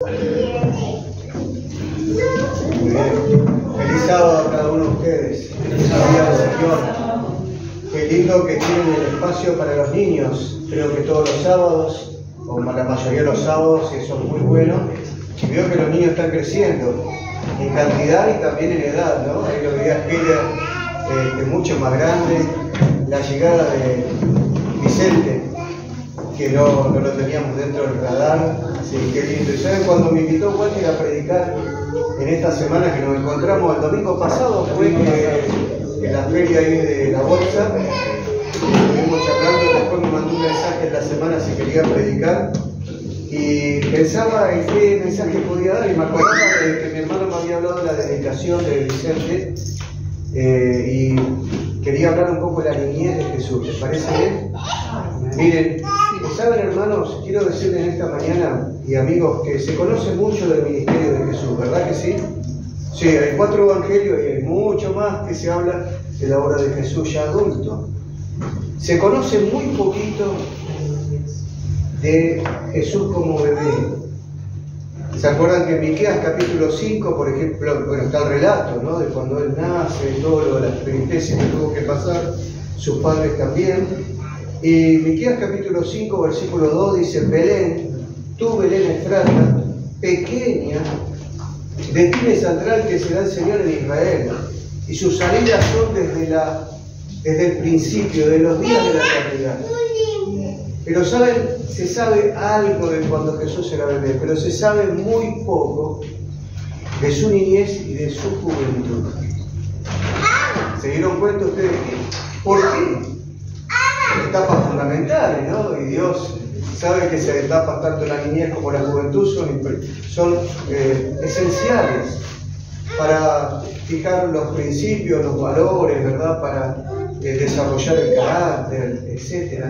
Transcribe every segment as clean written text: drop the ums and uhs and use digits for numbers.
Muy bien. Feliz sábado a cada uno de ustedes. Feliz día del Señor. Qué lindo que tienen el espacio para los niños. Creo que todos los sábados, o la mayoría de los sábados, y eso es muy bueno. Y veo que los niños están creciendo en cantidad y también en edad, ¿no? Ahí lo veía Keller, mucho más grande. La llegada de Vicente, que no lo teníamos dentro del radar. Sí, qué lindo. ¿Y saben cuando me invitó Walter a predicar en esta semana que nos encontramos el domingo pasado? Fue en la feria ahí de la bolsa. Estuvimos charlando, después me mandó un mensaje en la semana si quería predicar. Y pensaba en qué mensaje podía dar y me acordaba de que mi hermano me había hablado de la dedicación de Vicente y quería hablar un poco de la niñez de Jesús. ¿Les parece bien? Miren, ¿saben, hermanos? Quiero decirles esta mañana, y amigos, que se conoce mucho del ministerio de Jesús, ¿verdad que sí? Sí, hay 4 evangelios y hay mucho más que se habla de la obra de Jesús ya adulto. Se conoce muy poquito de Jesús como bebé. ¿Se acuerdan que en Miqueas capítulo 5, por ejemplo, bueno, está el relato, ¿no? De cuando él nace, todo lo de las peripecias que tuvo que pasar, sus padres también. Y Miqueas capítulo 5, versículo 2 dice: Belén, tú Belén Efrata, pequeña, de ti me saldrá el que será el Señor en Israel, y sus salidas son desde el principio, de los días de la eternidad. Pero saben, se sabe algo de cuando Jesús era bebé, pero se sabe muy poco de su niñez y de su juventud. ¿Se dieron cuenta ustedes? ¿Por qué? Etapas fundamentales, ¿no? Y Dios sabe que esas etapas, tanto la niñez como la juventud, son esenciales para fijar los principios, los valores, ¿verdad? Para desarrollar el carácter, etc.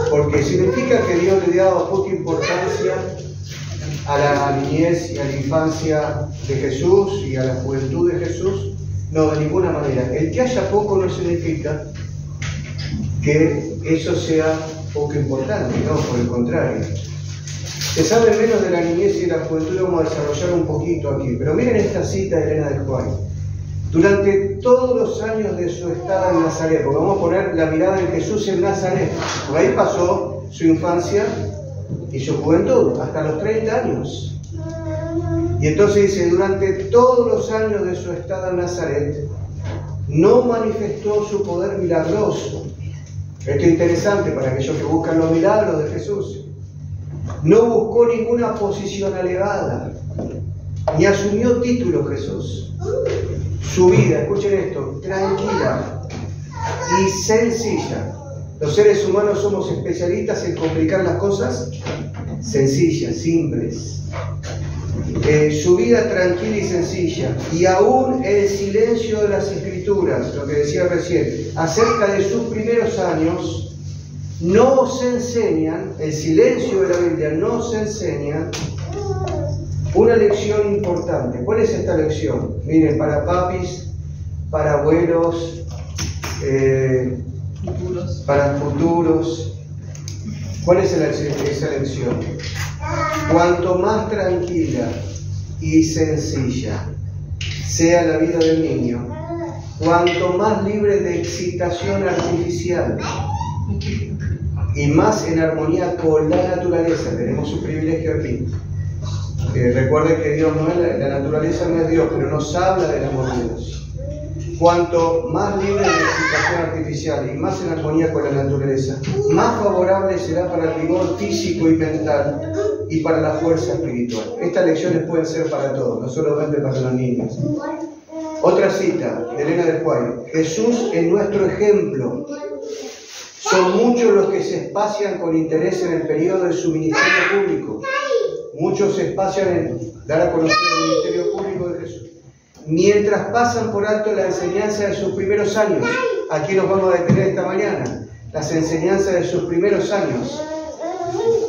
Porque significa que Dios le daba poca importancia a la niñez y a la infancia de Jesús y a la juventud de Jesús. No, de ninguna manera. El que haya poco no significa que eso sea poco importante, no, por el contrario. Se sabe menos de la niñez y de la juventud, vamos a desarrollar un poquito aquí. Pero miren esta cita de Elena de White. Durante todos los años de su estada en Nazaret, porque vamos a poner la mirada en Jesús en Nazaret, por ahí pasó su infancia y su juventud, hasta los 30 años. Y entonces dice, durante todos los años de su estada en Nazaret, no manifestó su poder milagroso. Esto es interesante para aquellos que buscan los milagros de Jesús. No buscó ninguna posición elevada, ni asumió títulos Jesús. Su vida, escuchen esto, tranquila y sencilla. Los seres humanos somos especialistas en complicar las cosas sencillas, simples. Su vida tranquila y sencilla, y aún el silencio de las Escrituras, lo que decía recién, acerca de sus primeros años, nos enseñan, el silencio de la Biblia nos enseña una lección importante. ¿Cuál es esta lección? Miren, para papis, para abuelos, para futuros. ¿Cuál es esa lección? Cuanto más tranquila y sencilla sea la vida del niño, cuanto más libre de excitación artificial y más en armonía con la naturaleza, tenemos un privilegio aquí. Recuerden que Dios no es la naturaleza, no es Dios, pero nos habla del amor de Dios. Cuanto más libre de excitación artificial y más en armonía con la naturaleza, más favorable será para el vigor físico y mental y para la fuerza espiritual. Estas lecciones pueden ser para todos, no solamente para los niños. Otra cita de Elena de White: Jesús es nuestro ejemplo. Son muchos los que se espacian con interés en el periodo de su ministerio público. Muchos se espacian en dar a conocer el ministerio público de Jesús, mientras pasan por alto la enseñanza de sus primeros años. Aquí nos vamos a detener esta mañana, las enseñanzas de sus primeros años.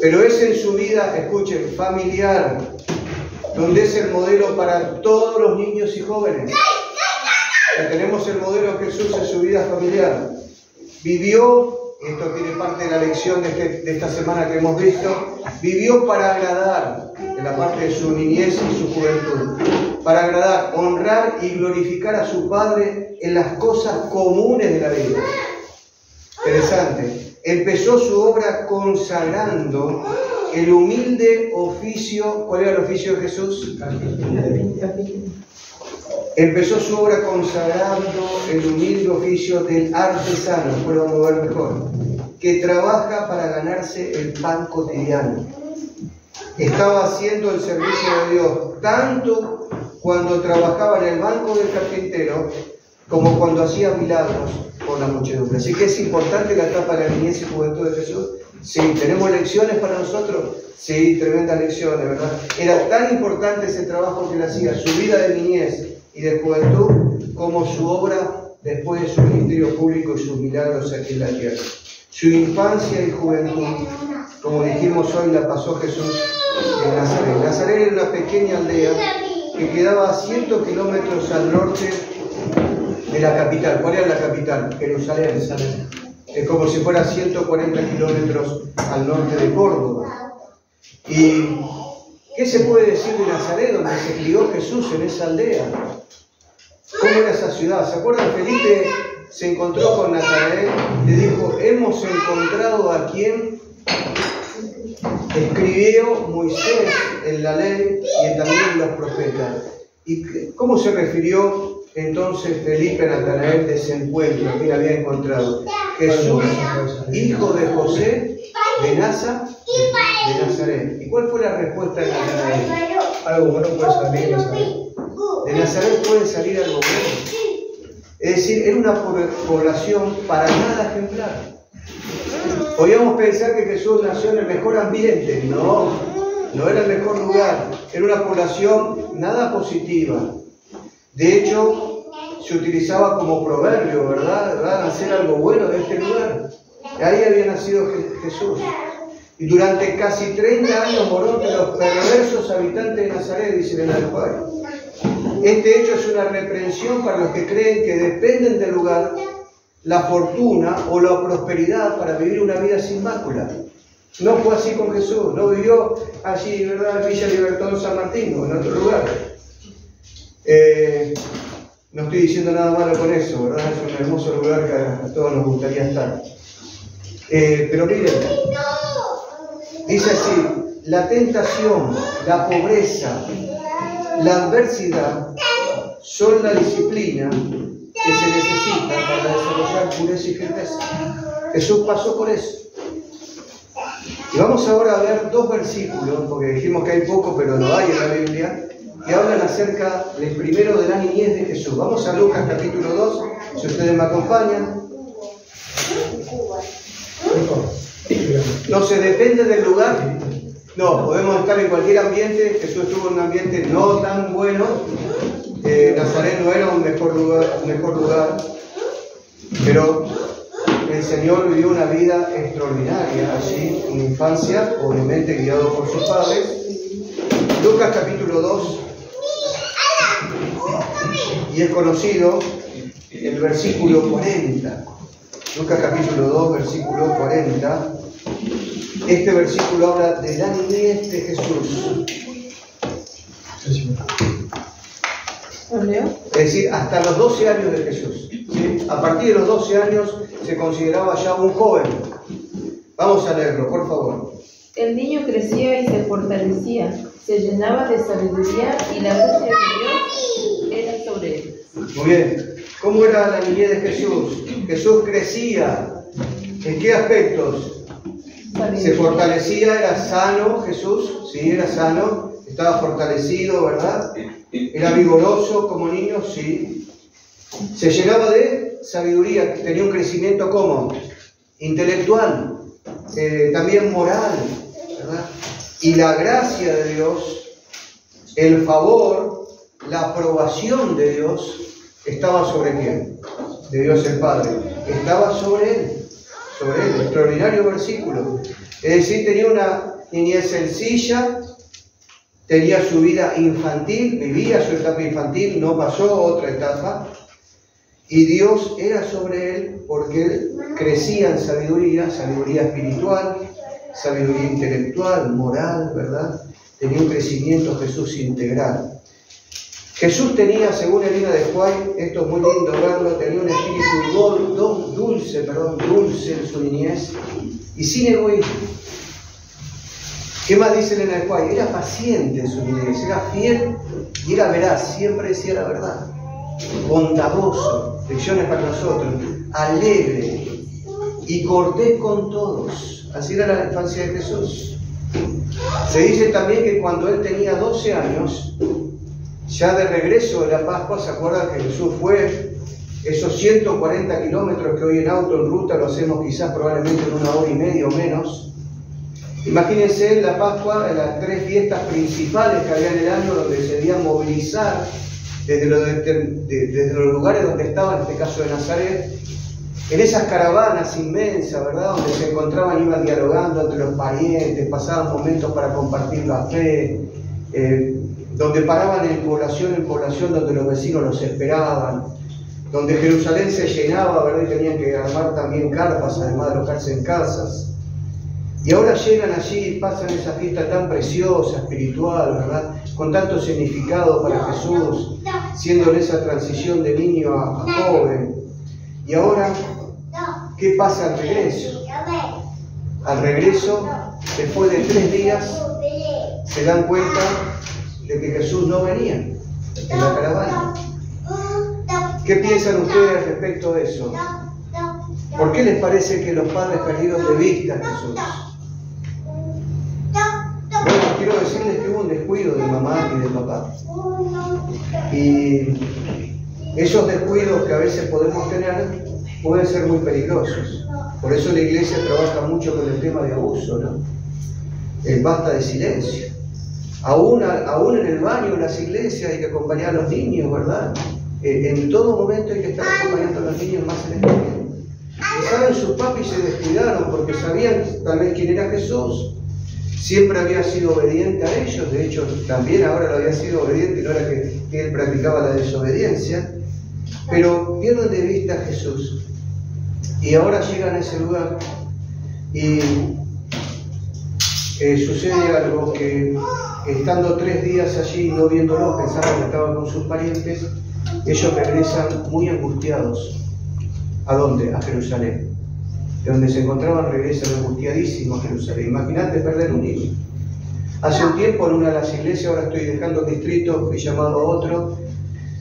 Pero es en su vida, escuchen, familiar, donde es el modelo para todos los niños y jóvenes. Ya tenemos el modelo de Jesús en su vida familiar. Vivió, esto tiene parte de la lección de esta semana que hemos visto, vivió para agradar. en la parte de su niñez y su juventud, para agradar, honrar y glorificar a su Padre en las cosas comunes de la vida. Interesante. Empezó su obra consagrando el humilde oficio. ¿Cuál era el oficio de Jesús? Empezó su obra consagrando el humilde oficio del artesano, después lo vamos a ver mejor, que trabaja para ganarse el pan cotidiano. Estaba haciendo el servicio de Dios, tanto cuando trabajaba en el banco del carpintero, como cuando hacía milagros por la muchedumbre. Así que es importante la etapa de la niñez y juventud de Jesús. Sí, ¿tenemos lecciones para nosotros? Sí, tremendas lecciones, ¿verdad? Era tan importante ese trabajo que él hacía, su vida de niñez y de juventud, como su obra después de su ministerio público y sus milagros aquí en la tierra. Su infancia y juventud, como dijimos hoy, la pasó Jesús en Nazaret. Nazaret era una pequeña aldea que quedaba a 100 kilómetros al norte de la capital. ¿Cuál era la capital? Jerusalén. Es como si fuera 140 kilómetros al norte de Córdoba. ¿Y qué se puede decir de Nazaret, donde se crió Jesús, en esa aldea? ¿Cómo era esa ciudad? ¿Se acuerdan? Felipe se encontró con Natanael, le dijo: hemos encontrado a quien escribió Moisés en la ley y también en los profetas. ¿Y cómo se refirió entonces Felipe a Natanael de ese encuentro que él había encontrado? Jesús, hijo de José, de Nazaret. ¿Y cuál fue la respuesta de Natanael? Algo bueno puede salir de Nazaret. De Nazaret puede salir algo bueno. Es decir, era una población para nada ejemplar. Podíamos pensar que Jesús nació en el mejor ambiente. No era el mejor lugar. Era una población nada positiva. De hecho, se utilizaba como proverbio, ¿verdad? Van a hacer algo bueno de este lugar. Y ahí había nacido Jesús. Y durante casi 30 años moró entre los perversos habitantes de Nazaret, dice el Alfaro. Este hecho es una reprensión para los que creen que dependen del lugar, la fortuna o la prosperidad para vivir una vida sin mácula. No fue así con Jesús, no vivió allí, ¿verdad?, en Villa Libertador, San Martín o en otro lugar. No estoy diciendo nada malo con eso, ¿verdad? Es un hermoso lugar que a todos nos gustaría estar. Pero miren, dice así: la tentación, la pobreza, la adversidad son la disciplina que se necesita para desarrollar pureza y firmeza. Jesús pasó por eso. Y vamos ahora a ver dos versículos, porque dijimos que hay poco, pero lo hay en la Biblia, que hablan acerca del primero de la niñez de Jesús. Vamos a Lucas capítulo 2, si ustedes me acompañan. No se depende del lugar. No, podemos estar en cualquier ambiente. Jesús estuvo en un ambiente no tan bueno. Nazaret no era un mejor lugar, pero el Señor vivió una vida extraordinaria allí, una infancia, obviamente guiado por sus padres. Lucas capítulo 2, y es conocido el versículo 40. Lucas capítulo 2, versículo 40. Este versículo habla de la niñez de Jesús. Es decir, hasta los 12 años de Jesús. ¿Sí? A partir de los 12 años se consideraba ya un joven. Vamos a leerlo, por favor. El niño crecía y se fortalecía, se llenaba de sabiduría y la gracia de Dios era sobre él. Muy bien. ¿Cómo era la niñez de Jesús? Jesús crecía. ¿En qué aspectos? Se fortalecía, era sano Jesús, sí, era sano, estaba fortalecido, ¿verdad? Era vigoroso como niño, sí. Se llenaba de sabiduría, tenía un crecimiento como intelectual, también moral, ¿verdad? Y la gracia de Dios, el favor, la aprobación de Dios, estaba sobre quién? De Dios el Padre. Estaba sobre él. Extraordinario versículo. Es decir, tenía una niñez sencilla, tenía su vida infantil, vivía su etapa infantil, no pasó a otra etapa, y Dios era sobre él porque él crecía en sabiduría espiritual, sabiduría intelectual, moral, ¿verdad? tenía un crecimiento Jesús integral. Jesús tenía, según Elena de White, esto es muy lindo verlo, tenía un espíritu dulce en su niñez y sin egoísmo. ¿Qué más dice Elena de White? Era paciente en su niñez, era fiel y era veraz, siempre decía la verdad. Bondadoso, lecciones para nosotros, alegre y cortés con todos. Así era la infancia de Jesús. Se dice también que cuando él tenía 12 años, ya de regreso de la Pascua, ¿se acuerdan que Jesús fue esos 140 kilómetros que hoy en auto, en ruta, lo hacemos quizás probablemente en 1 hora y media o menos? Imagínense la Pascua, en las 3 fiestas principales que había en el año, donde se debían movilizar desde los lugares donde estaba, en este caso de Nazaret, en esas caravanas inmensas, ¿verdad? Donde se encontraban, iban dialogando entre los parientes, pasaban momentos para compartir la fe, donde paraban en población, donde los vecinos los esperaban, donde Jerusalén se llenaba, ¿verdad? Y tenían que armar también carpas, además de alojarse en casas. Y ahora llegan allí y pasan esa fiesta tan preciosa, espiritual, ¿verdad? Con tanto significado para Jesús, siendo en esa transición de niño a joven. Y ahora, ¿qué pasa al regreso? Al regreso, después de 3 días, se dan cuenta de que Jesús no venía en la caravana. ¿Qué piensan ustedes respecto de eso? ¿Por qué les parece que los padres perdieron de vista a Jesús? Bueno, quiero decirles que hubo un descuido de mamá y de papá. Y esos descuidos que a veces podemos tener pueden ser muy peligrosos. Por eso la iglesia trabaja mucho con el tema de abuso, ¿no? El basta de silencio. Aún en el baño, en las iglesias, hay que acompañar a los niños, ¿verdad? En todo momento hay que estar acompañando a los niños más en este tiempo. Y saben, sus papis se descuidaron porque sabían tal vez quién era Jesús. Siempre había sido obediente a ellos, de hecho también ahora lo había sido obediente, no era que él practicaba la desobediencia, pero pierden de vista a Jesús. Y ahora llegan a ese lugar y sucede algo que, estando 3 días allí no viéndolo, pensaban que estaban con sus parientes, ellos regresan muy angustiados. ¿A dónde? A Jerusalén. De donde se encontraban regresan angustiadísimos a Jerusalén. Imagínate perder un niño. Hace un tiempo en una de las iglesias, ahora estoy dejando el distrito, fui llamado a otro,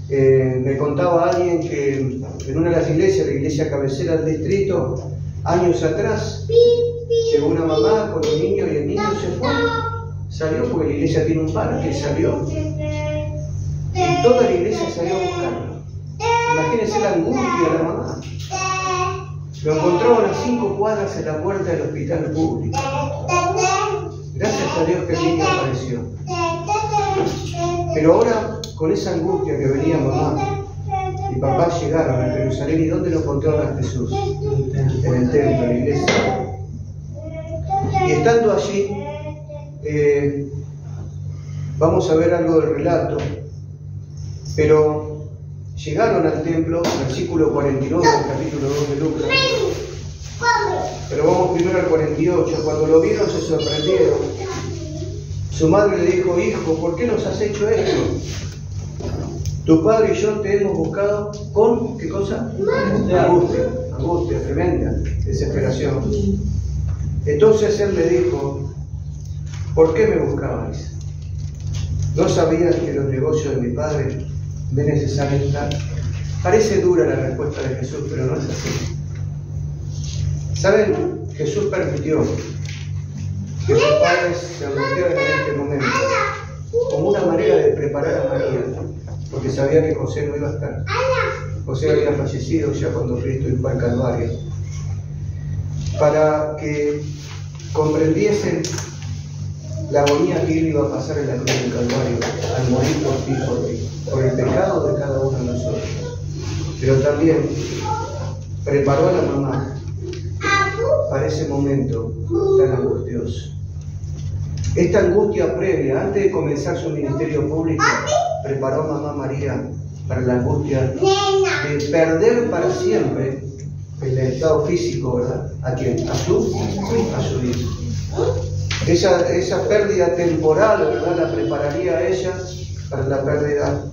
me contaba alguien que en una de las iglesias, la iglesia cabecera del distrito, años atrás, llegó una mamá con un niño y el niño se fue, salió porque la iglesia tiene un parque, salió. Y toda la iglesia salió a buscarlo. Imagínense la angustia de la mamá. Lo encontraron a 5 cuadras en la puerta del hospital público. Gracias a Dios que el niño apareció. Pero ahora, con esa angustia que venía mamá y papá, llegaron a Jerusalén. ¿Y dónde lo encontraron a Jesús? En el templo, en la iglesia. Y estando allí, vamos a ver algo del relato, pero llegaron al templo, versículo 49 del capítulo 2 de Lucas. Pero vamos primero al 48. Cuando lo vieron se sorprendieron. Su madre le dijo: hijo, ¿por qué nos has hecho esto? Tu padre y yo te hemos buscado con, ¿qué cosa? Angustia tremenda, desesperación. Entonces él le dijo: ¿por qué me buscabais? ¿No sabías que los negocios de mi padre me necesitan estar? Parece dura la respuesta de Jesús, pero no es así. ¿Saben? Jesús permitió que sus padres se angustiaran en este momento como una manera de preparar a María, porque sabía que José no iba a estar. José había fallecido ya cuando Cristo fue al Calvario, para que comprendiesen la agonía que él iba a pasar en la cruz del Calvario al morir por ti, por el pecado de cada uno de nosotros. Pero también preparó a la mamá para ese momento tan angustioso. Esta angustia previa, antes de comenzar su ministerio público, preparó a mamá María para la angustia de perder para siempre el estado físico, ¿verdad? ¿A quién? A su hijo. esa pérdida temporal, ¿verdad?, la prepararía a ella para la pérdida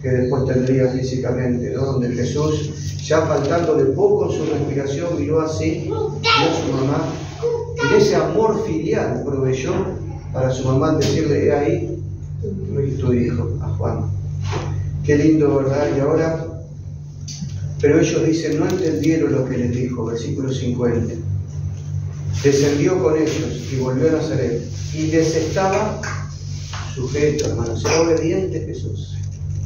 que después tendría físicamente, ¿no? Donde Jesús, ya faltándole poco en su respiración, miró así, vio a su mamá, y ese amor filial proveyó para su mamá decirle: he ahí tu hijo, a Juan. Qué lindo, ¿verdad? Y ahora, pero ellos dicen, no entendieron lo que les dijo, versículo 50. Descendió con ellos y volvió a Nazaret, y les estaba sujeto, hermanos. Era obediente Jesús.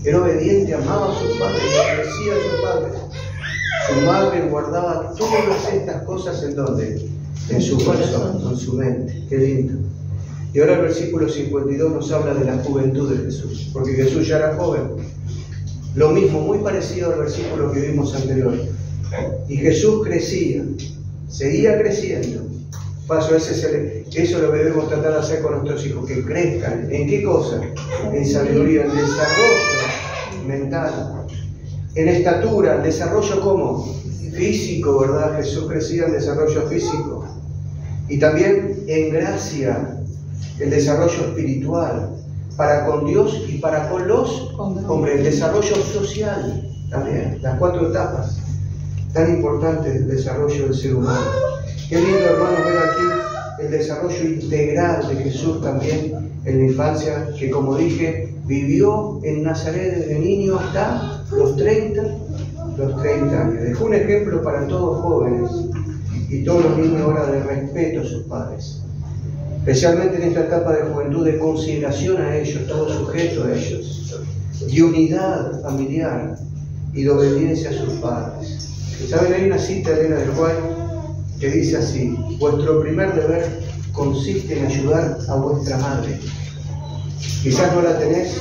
Era obediente, amaba a sus padres, obedecía a sus padres. Su madre guardaba todas estas cosas ¿en dónde? En su corazón, en su mente. Qué lindo. Y ahora el versículo 52 nos habla de la juventud de Jesús, porque Jesús ya era joven. Lo mismo, muy parecido al versículo que vimos anterior. Y Jesús crecía, seguía creciendo. Paso, eso es lo que debemos tratar de hacer con nuestros hijos, que crezcan. ¿En qué cosa? En sabiduría, en desarrollo mental, en estatura, en desarrollo ¿cómo? Físico, ¿verdad? Jesús crecía en desarrollo físico. Y también en gracia, el desarrollo espiritual, para con Dios y para con los hombres, el desarrollo social también, las 4 etapas tan importantes del desarrollo del ser humano. Qué lindo, hermanos, ver aquí el desarrollo integral de Jesús también en la infancia, que como dije, vivió en Nazaret desde niño hasta los 30 años. Dejó un ejemplo para todos jóvenes y todos los niños ahora de respeto a sus padres. Especialmente en esta etapa de juventud, de consideración a ellos, todo sujeto a ellos, de unidad familiar y de obediencia a sus padres. ¿Saben? Hay una cita de Elena de White que dice así: vuestro primer deber consiste en ayudar a vuestra madre. Quizás no la tenés,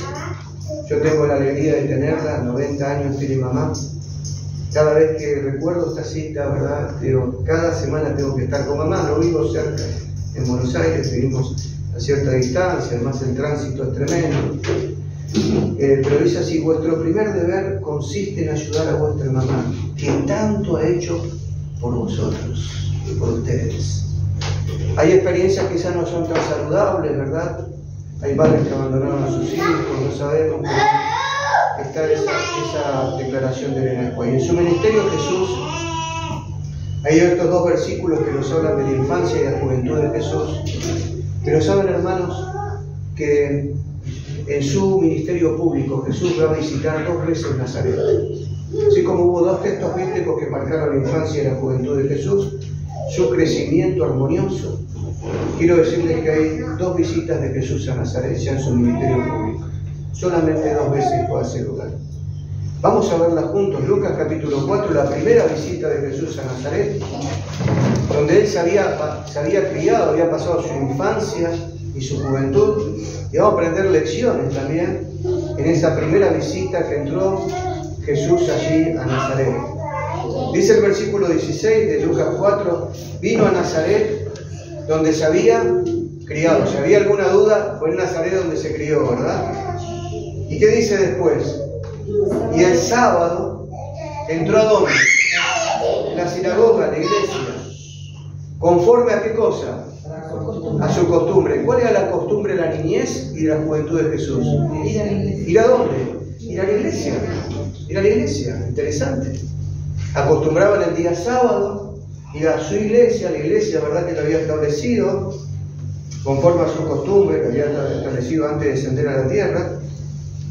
yo tengo la alegría de tenerla, 90 años tiene mamá. Cada vez que recuerdo esta cita, ¿verdad? Pero cada semana tengo que estar con mamá, no vivo cerca. En Buenos Aires vivimos a cierta distancia, además el tránsito es tremendo. Pero dice así: vuestro primer deber consiste en ayudar a vuestra mamá, que tanto ha hecho por vosotros, por ustedes. Hay experiencias que quizás no son tan saludables, ¿verdad? Hay padres que abandonaron a sus hijos, no sabemos, pero está esa declaración de Elena de White. En su ministerio Jesús, hay estos 2 versículos que nos hablan de la infancia y la juventud de Jesús. Pero saben, hermanos, que en su ministerio público Jesús va a visitar 2 veces Nazaret. Así como hubo 2 textos bíblicos que marcaron la infancia y la juventud de Jesús, su crecimiento armonioso, quiero decirles que hay 2 visitas de Jesús a Nazaret ya en su ministerio público. Solamente 2 veces fue a ese lugar. Vamos a verla juntos. Lucas capítulo 4, la primera visita de Jesús a Nazaret, donde él se había criado, había pasado su infancia y su juventud, y vamos a aprender lecciones también en esa primera visita que entró Jesús allí a Nazaret. Dice el versículo 16 de Lucas 4, vino a Nazaret donde se había criado. Si había alguna duda, fue en Nazaret donde se crió, ¿verdad? ¿Y qué dice después? Y el sábado entró ¿a dónde? En la sinagoga, en la iglesia. ¿Conforme a qué cosa? A su costumbre. ¿Cuál era la costumbre de la niñez y de la juventud de Jesús? ¿Ir a dónde? Ir a la iglesia. Ir a la iglesia. Interesante. Acostumbraban el día sábado ir a su iglesia, la iglesia, ¿verdad?, que lo había establecido conforme a su costumbre, que había establecido antes de descender a la tierra,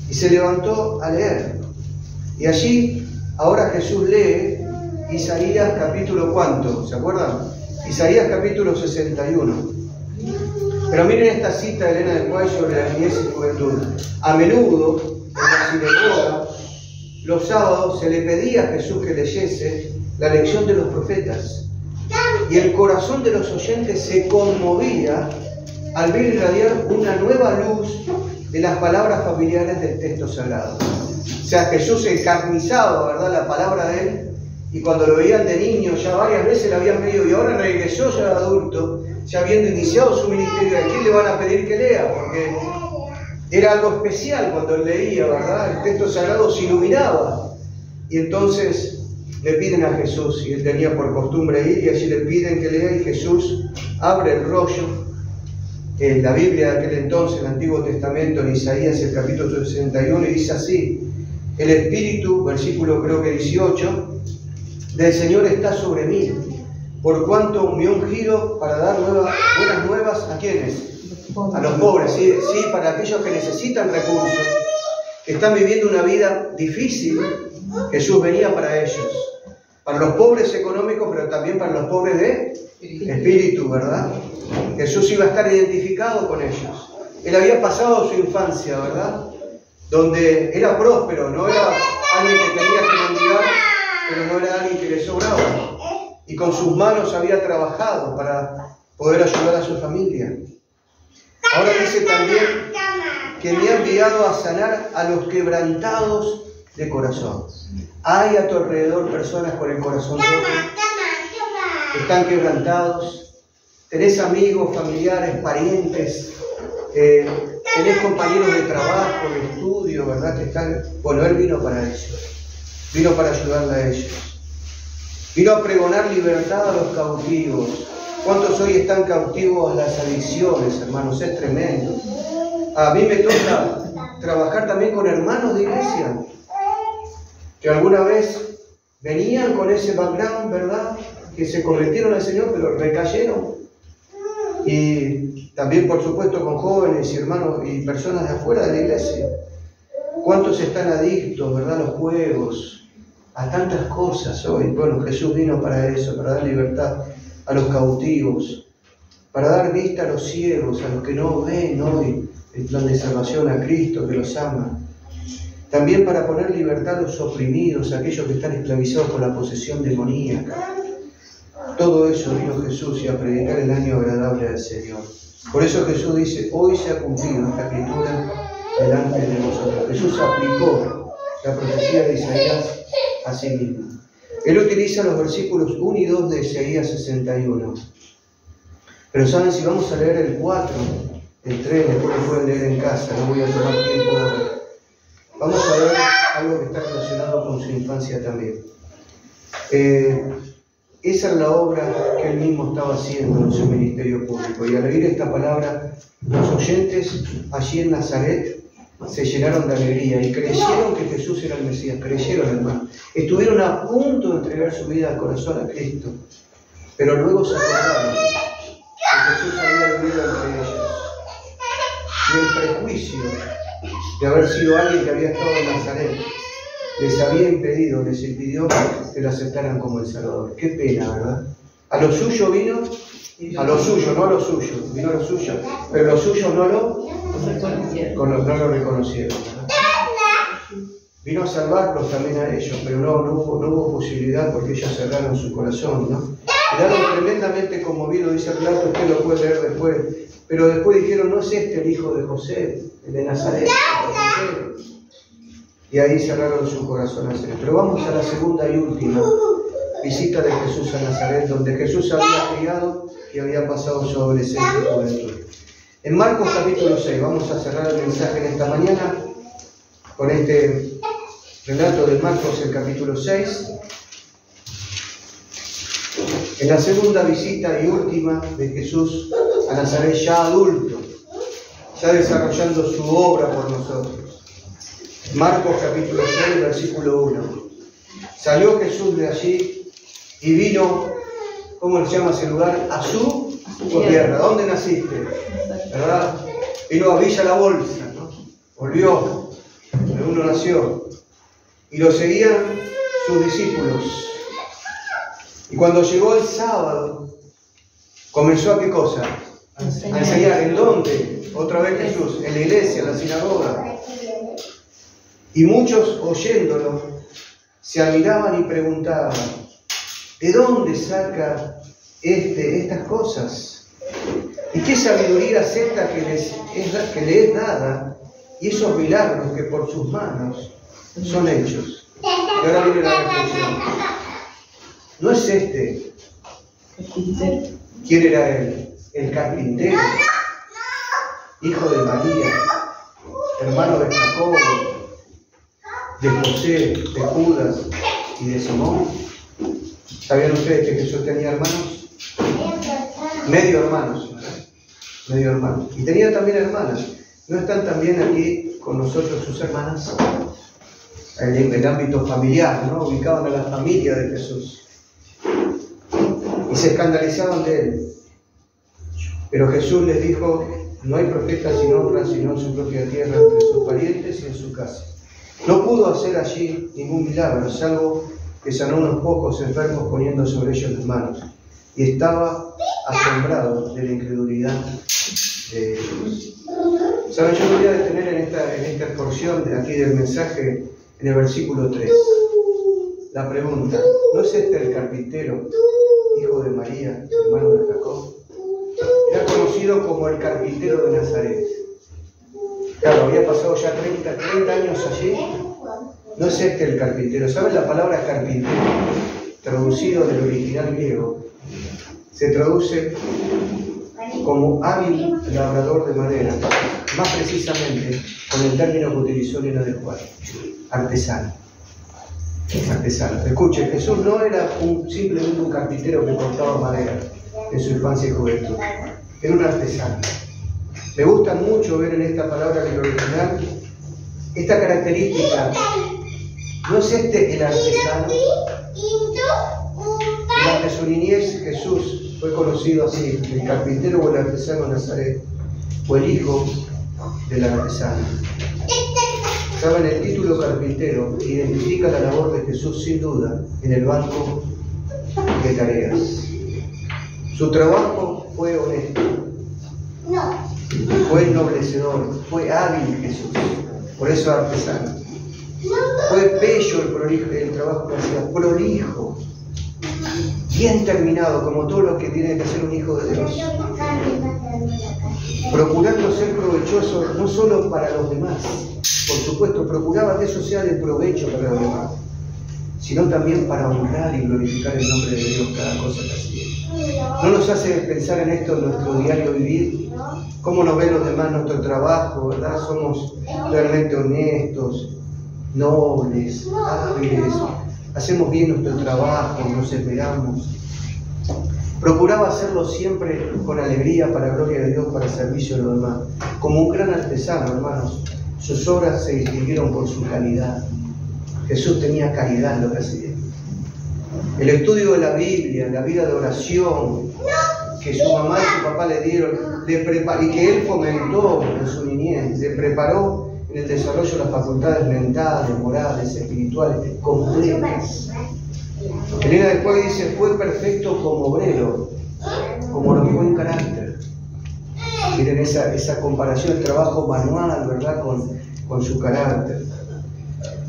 y se levantó a leer. Y allí, ahora Jesús lee Isaías capítulo ¿cuánto? ¿Se acuerdan? Isaías capítulo 61. Pero miren esta cita de Elena de White sobre la niñez y juventud. A menudo, en la sinagoga, los sábados se le pedía a Jesús que leyese la lección de los profetas. Y el corazón de los oyentes se conmovía al ver irradiar una nueva luz de las palabras familiares del texto sagrado. O sea, Jesús encarnizaba, ¿verdad?, la palabra de él, y cuando lo veían de niño, ya varias veces le habían pedido, y ahora regresó ya de adulto, ya habiendo iniciado su ministerio, ¿a quién le van a pedir que lea? Porque era algo especial cuando él leía, ¿verdad? El texto sagrado se iluminaba. Y entonces le piden a Jesús, y él tenía por costumbre ir, y allí le piden que lea, y Jesús abre el rollo la Biblia de aquel entonces, el Antiguo Testamento, en Isaías, el capítulo 61, y dice así: el Espíritu, versículo creo que 18, del Señor está sobre mí, por cuanto me ha ungido para dar buenas nuevas ¿a quiénes? A los pobres, ¿sí? Sí, para aquellos que necesitan recursos, que están viviendo una vida difícil. Jesús venía para ellos, para los pobres económicos, pero también para los pobres de espíritu, ¿verdad? Jesús iba a estar identificado con ellos. Él había pasado su infancia, ¿verdad? Donde era próspero, no era alguien que tenía que mendigar, pero no era alguien que le sobraba. Y con sus manos había trabajado para poder ayudar a su familia. Ahora dice también que me ha enviado a sanar a los quebrantados de corazón. Hay a tu alrededor personas con el corazón roto, que están quebrantados. Tenés amigos, familiares, parientes, tenés compañeros de trabajo, de estudio, ¿verdad? Que están... Bueno, Él vino para eso. Vino para ayudarle a ellos. Vino a pregonar libertad a los cautivos. ¿Cuántos hoy están cautivos a las adicciones, hermanos? Es tremendo. A mí me toca trabajar también con hermanos de iglesia que alguna vez venían con ese background, ¿verdad? Que se convirtieron al Señor, pero recayeron. Y también, por supuesto, con jóvenes y hermanos y personas de afuera de la iglesia. ¿Cuántos están adictos, verdad, a los juegos, a tantas cosas hoy? Bueno, Jesús vino para eso, para dar libertad a los cautivos, para dar vista a los ciegos, a los que no ven hoy el plan de salvación, a Cristo que los ama. También para poner libertad a los oprimidos, a aquellos que están esclavizados por la posesión demoníaca. Todo eso vino Jesús y a predicar el año agradable al Señor. Por eso Jesús dice: hoy se ha cumplido esta escritura delante de nosotros. Jesús aplicó la profecía de Isaías a sí mismo. Él utiliza los versículos 1 y 2 de Isaías 61. Pero saben, si vamos a leer el 4, el 3, después lo pueden leer en casa, no voy a tomar tiempo ahora. Vamos a ver algo que está relacionado con su infancia también. Esa es la obra que él mismo estaba haciendo en su ministerio público. Y al oír esta palabra, los oyentes allí en Nazaret se llenaron de alegría y creyeron que Jesús era el Mesías. Creyeron, hermano. Estuvieron a punto de entregar su vida al corazón a Cristo. Pero luego se acordaron que Jesús había vivido entre ellos. Y el prejuicio de haber sido alguien que había estado en Nazaret les había impedido, les impidió que lo aceptaran como el Salvador. Qué pena, ¿verdad? A lo suyo vino, a lo suyo, no a lo suyo, vino a lo suyo, pero los suyos no lo reconocieron, ¿verdad? Vino a salvarlos también a ellos, pero no hubo posibilidad porque ellos cerraron su corazón, ¿no? Quedaron tremendamente conmovidos, dice Plato, usted lo puede leer después, pero después dijeron: no es este el hijo de José, el de Nazaret. Y ahí cerraron su corazón al Señor. Pero vamos a la segunda y última visita de Jesús a Nazaret, donde Jesús había criado y había pasado su adolescencia y juventud. En Marcos capítulo 6, vamos a cerrar el mensaje en esta mañana con este relato de Marcos, el capítulo 6. En la segunda visita y última de Jesús a Nazaret, ya adulto, ya desarrollando su obra por nosotros. Marcos capítulo 6, versículo 1. Salió Jesús de allí y vino, ¿cómo se llama ese lugar? A su tierra. ¿Dónde naciste? ¿Verdad? Vino a Villa La Bolsa, ¿no? Volvió, donde uno nació. Y lo seguían sus discípulos. Y cuando llegó el sábado, comenzó a ¿qué cosa? A enseñar. ¿En dónde? Otra vez Jesús, en la iglesia, en la sinagoga. Y muchos, oyéndolo, se admiraban y preguntaban: ¿de dónde saca estas cosas? ¿Y qué sabiduría es esta que le es dada? Y esos milagros que por sus manos son hechos. Y ahora viene la reflexión. ¿No es este? ¿Quién era él? El carpintero, hijo de María, hermano de Jacobo, de José, de Judas y de Simón. ¿Sabían ustedes que Jesús tenía hermanos? Medio hermanos, ¿verdad? medio hermano. Y tenía también hermanas. ¿No están también aquí con nosotros sus hermanas? En el ámbito familiar, ¿no? Ubicaban a la familia de Jesús. Y se escandalizaban de él. Pero Jesús les dijo, no hay profeta sin honra, sino en su propia tierra, entre sus parientes y en su casa. No pudo hacer allí ningún milagro, salvo que sanó unos pocos enfermos poniendo sobre ellos las manos. Y estaba asombrado de la incredulidad de ellos. ¿Saben? Yo me voy a detener en esta porción de aquí del mensaje, en el versículo 3. La pregunta, ¿no es este el carpintero, hijo de María, hermano de Jacob? Era conocido como el carpintero de Nazaret. Claro, había pasado ya 30 años allí. No es este el carpintero. ¿Saben la palabra carpintero? Traducido del original griego, se traduce como hábil labrador de madera, más precisamente con el término que utilizó Elena de Juan, artesano. Artesano. Escuche, Jesús no era simplemente un carpintero que cortaba madera en su infancia y juventud, era un artesano. Me gusta mucho ver en esta palabra del original esta característica. ¿No es este el artesano? Durante su niñez Jesús fue conocido así, el carpintero o el artesano de Nazaret, o el hijo del artesano. ¿Saben? El título carpintero identifica la labor de Jesús sin duda en el banco de tareas. Su trabajo fue honesto, fue ennoblecedor, fue hábil Jesús, por eso artesano. Fue bello el trabajo que hacía, prolijo, bien terminado, como todo lo que tiene que hacer un hijo de Dios. Procurando ser provechoso no solo para los demás, por supuesto, procuraba que eso sea de provecho para los demás, sino también para honrar y glorificar el nombre de Dios cada cosa que hacía. ¿No nos hace pensar en esto en nuestro diario vivir? ¿Cómo nos ven los demás nuestro trabajo, verdad? Somos realmente honestos, nobles, hábiles, hacemos bien nuestro trabajo, nos esperamos. Procuraba hacerlo siempre con alegría para gloria de Dios, para servicio de los demás. Como un gran artesano, hermanos, sus obras se distinguieron por su calidad. Jesús tenía calidad en lo que hacía. El estudio de la Biblia, la vida de oración que su mamá y su papá le dieron, y que él fomentó en su niñez, le preparó en el desarrollo de las facultades mentales, morales, espirituales, completas. Elena después dice, fue perfecto como obrero, como lo fue en carácter. Miren esa comparación, el trabajo manual, ¿verdad?, con su carácter.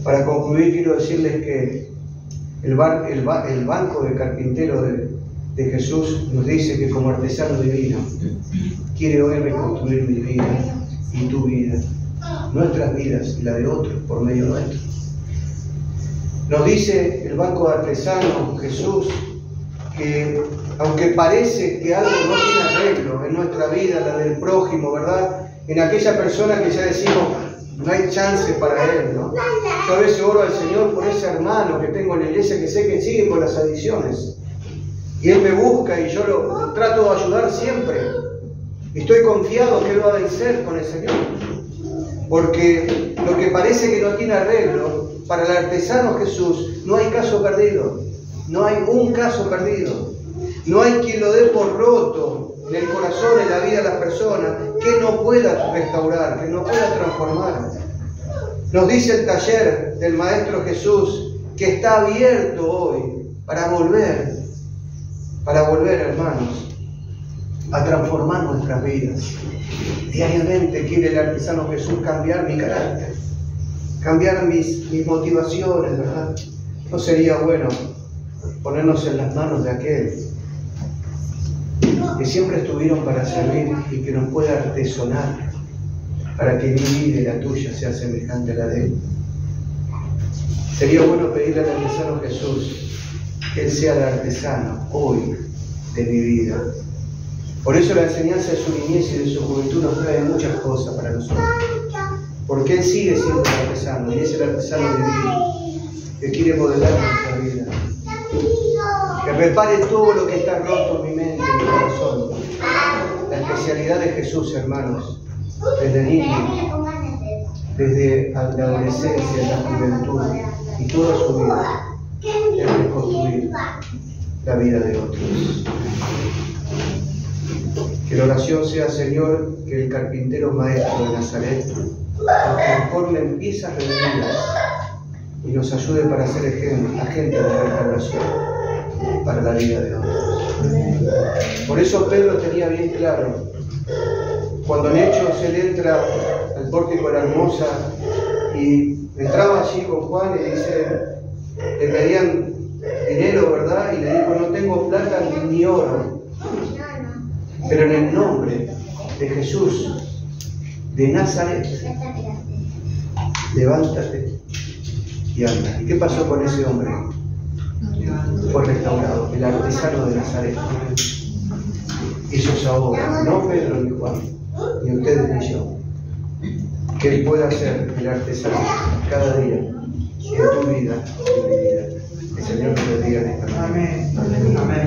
Para concluir, quiero decirles que el banco de carpintero de Jesús nos dice que como artesano divino quiere hoy reconstruir mi vida y tu vida, nuestras vidas y la de otros por medio nuestro. Nos dice el banco de artesano Jesús que aunque parece que algo no tiene arreglo en nuestra vida, la del prójimo, ¿verdad?, en aquella persona que ya decimos no hay chance para él, ¿no? Yo a veces oro al Señor por ese hermano que tengo en la iglesia que sé que sigue con las adicciones. Y él me busca y yo lo trato de ayudar siempre. Estoy confiado que él va a vencer con el Señor. Porque lo que parece que no tiene arreglo, para el artesano Jesús, no hay caso perdido. No hay un caso perdido. No hay quien lo dé por roto en el corazón, en la vida de las personas, que no pueda restaurar, que no pueda transformar. Nos dice el taller del Maestro Jesús que está abierto hoy para volver, hermanos, a transformar nuestras vidas. Diariamente quiere el artesano Jesús cambiar mi carácter, cambiar mis motivaciones, ¿verdad? ¿No sería bueno ponernos en las manos de aquel que siempre estuvieron para servir y que nos pueda artesonar para que mi vida y la tuya sea semejante a la de él? Sería bueno pedirle al artesano Jesús que él sea el artesano hoy de mi vida. Por eso la enseñanza de su niñez y de su juventud nos trae muchas cosas para nosotros. Porque él sigue siendo el artesano y es el artesano divino que quiere modelar nuestra vida. Que repare todo lo que está roto en mi mente, en mi corazón. La La especialidad de Jesús, hermanos, desde niño, desde la adolescencia, la juventud y toda su vida, es reconstruir la vida de otros. Que la oración sea, Señor, que el carpintero maestro de Nazaret nos transforme en piezas redimidas y nos ayude para ser agentes de restauración para la vida de otros. Por eso Pedro tenía bien claro, cuando en Hechos él entra al pórtico de la Hermosa y entraba allí con Juan y dice, le pedían dinero, ¿verdad? Y le dijo, no tengo plata ni oro, pero en el nombre de Jesús de Nazaret, levántate y anda. ¿Y qué pasó con ese hombre? Fue restaurado, el artesano de Nazaret. Hizo esa obra, no Pedro ni Juan, ni ustedes ni yo. Que Él pueda ser el artesano cada día, en tu vida y en mi vida. Que el Señor te bendiga en esta mañana. Amén. Amén.